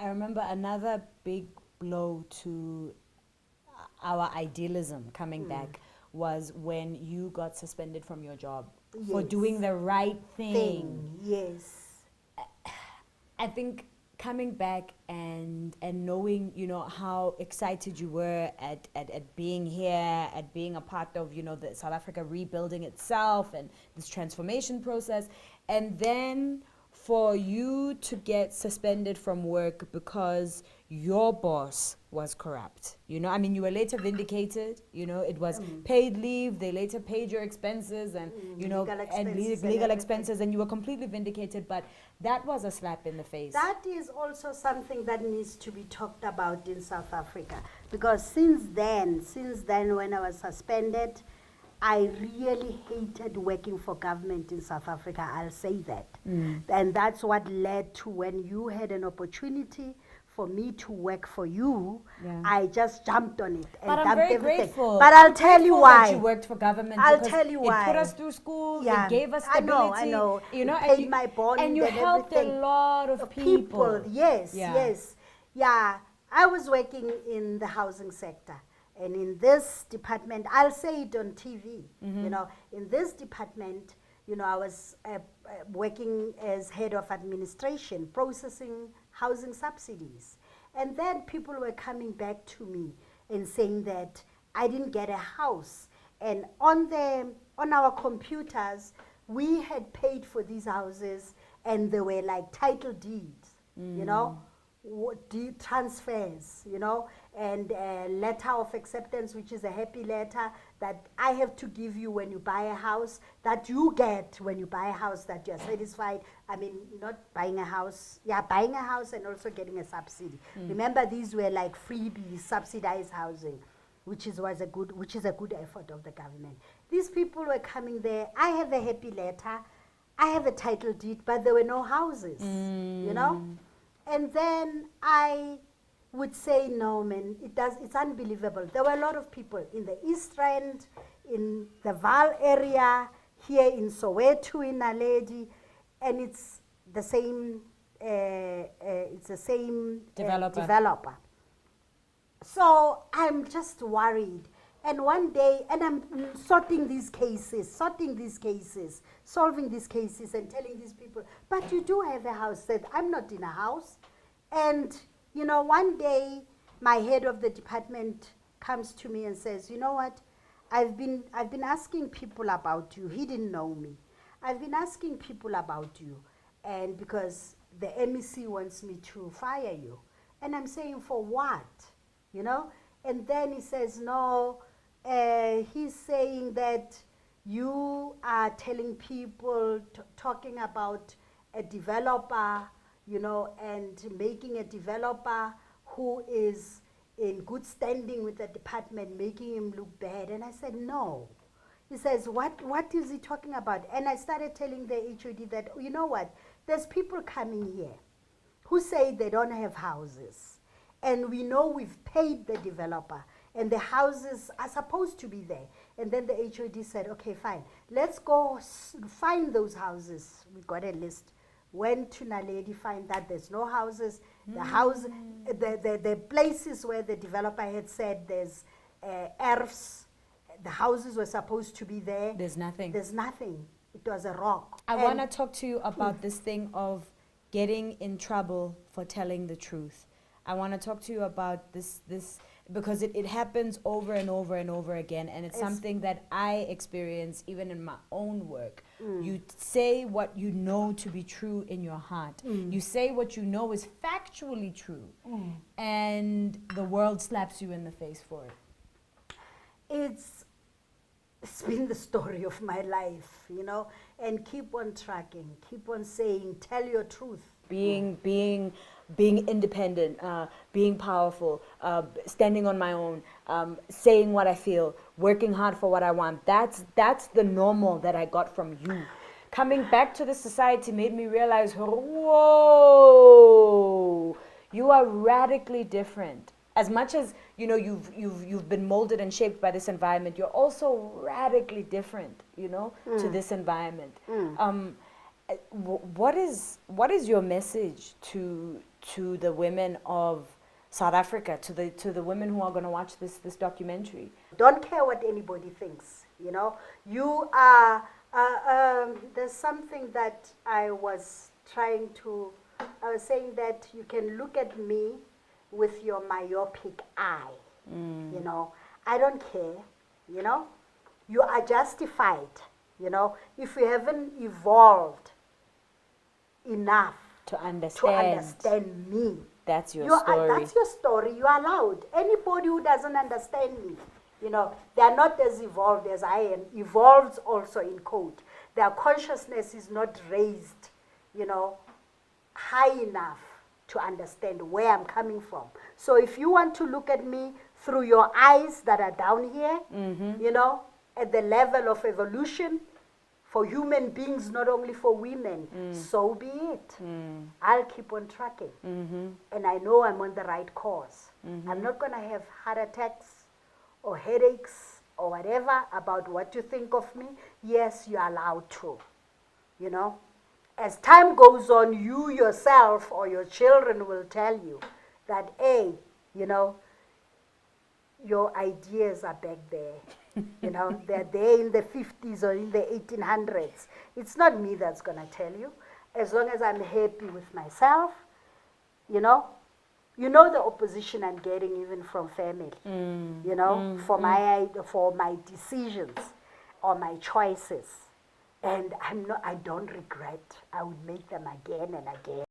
I remember another big blow to our idealism coming back was when you got suspended from your job for doing Yes. the right thing. Yes. I think coming back and knowing, you know, how excited you were at being here, at being a part of, you know, the South Africa rebuilding itself and this transformation process, and then for you to get suspended from work because your boss was corrupt. You know, I mean, you were later vindicated. You know, it was paid leave. They later paid your expenses and, you know, legal and expenses and legal everything. expenses, and you were completely vindicated. But that was a slap in the face. That is also something that needs to be talked about in South Africa, because since then when I was suspended, I really hated working for government in South Africa, I'll say that. And that's what led to when you had an opportunity for me to work for you, Yeah. I just jumped on it and But I'm dumped very everything. grateful. But I'll I'm tell you grateful why. that you worked for government. I'll because tell you it why. put us through school. Yeah. It gave us I know, stability. I know. You know, It and paid my bond and you and helped everything. a lot of people. Yes, Yeah. yes. Yeah, I was working in the housing sector. And in this department, I'll say it on TV, you know, in this department, you know, I was working as head of administration, processing housing subsidies. And then people were coming back to me and saying that I didn't get a house. And on our computers, we had paid for these houses and they were like title deeds, you know, deed transfers, you know, and a letter of acceptance, which is a happy letter that I have to give you when you buy a house, that you get when you buy a house, that you're satisfied. I mean, not buying a house, yeah, buying a house and also getting a subsidy. Remember, these were like freebies, subsidized housing, which is a good effort of the government. These people were coming there. I have a happy letter, I have a title deed, but there were no houses, you know. And then I would say, no, man, it's unbelievable. There were a lot of people in the East Rand, in the Vaal area, here in Soweto, in Naledi, and it's the same developer. So I'm just worried. And one day, and I'm solving these cases, solving these cases and telling these people, but you do have a house. Said, I'm not in a house. And, you know, one day, my head of the department comes to me and says, you know what, I've been asking people about you. He didn't know me. I've been asking people about you, and because the MEC wants me to fire you. And I'm saying, for what? You know? And then he says, no, he's saying that you are telling people, talking about a developer, you know, and making a developer who is in good standing with the department, making him look bad. And I said, no. He says, what is he talking about? And I started telling the HOD that, you know what, there's people coming here who say they don't have houses. And we know we've paid the developer and the houses are supposed to be there. And then the HOD said, okay, fine, let's go find those houses. We got a list. Went to Naledi, find that there's no houses. The places where the developer had said there's erfs, the houses were supposed to be there. There's nothing. There's nothing. It was a rock. I want to talk to you about this thing of getting in trouble for telling the truth. I want to talk to you about this because it happens over and over and over again, and it's something that I experience even in my own work. You say what you know to be true in your heart. You say what you know is factually true, and the world slaps you in the face for it. It's been the story of my life, you know, and keep on tracking, keep on saying, tell your truth. Being independent, being powerful, standing on my own, saying what I feel, working hard for what I want. That's the normal that I got from you. Coming back to the society made me realize, whoa, you are radically different. As much as you know you've been molded and shaped by this environment, you're also radically different, you know, to this environment. What is your message to to the women of South Africa, to the women who are going to watch this documentary? Don't care what anybody thinks, you know. You are, there's something that I was saying that you can look at me with your myopic eye, you know. I don't care, you know. You are justified, you know, if you haven't evolved enough To to understand. understand me. That's your You story. are, that's your story. You are allowed. Anybody who doesn't understand me, you know, they are not as evolved as I am. Evolved also in code. Their consciousness is not raised, you know, high enough to understand where I'm coming from. So if you want to look at me through your eyes that are down here, you know, at the level of evolution, for human beings, not only for women, so be it. I'll keep on tracking. And I know I'm on the right course. I'm not going to have heart attacks or headaches or whatever about what you think of me. Yes, you're allowed to, you know. As time goes on, you yourself or your children will tell you that, hey, you know, your ideas are back there. You know, they're there in the 50s or in the 1800s. It's not me that's going to tell you. As long as I'm happy with myself, you know the opposition I'm getting even from family, you know, for my decisions or my choices. And I don't regret. I would make them again and again.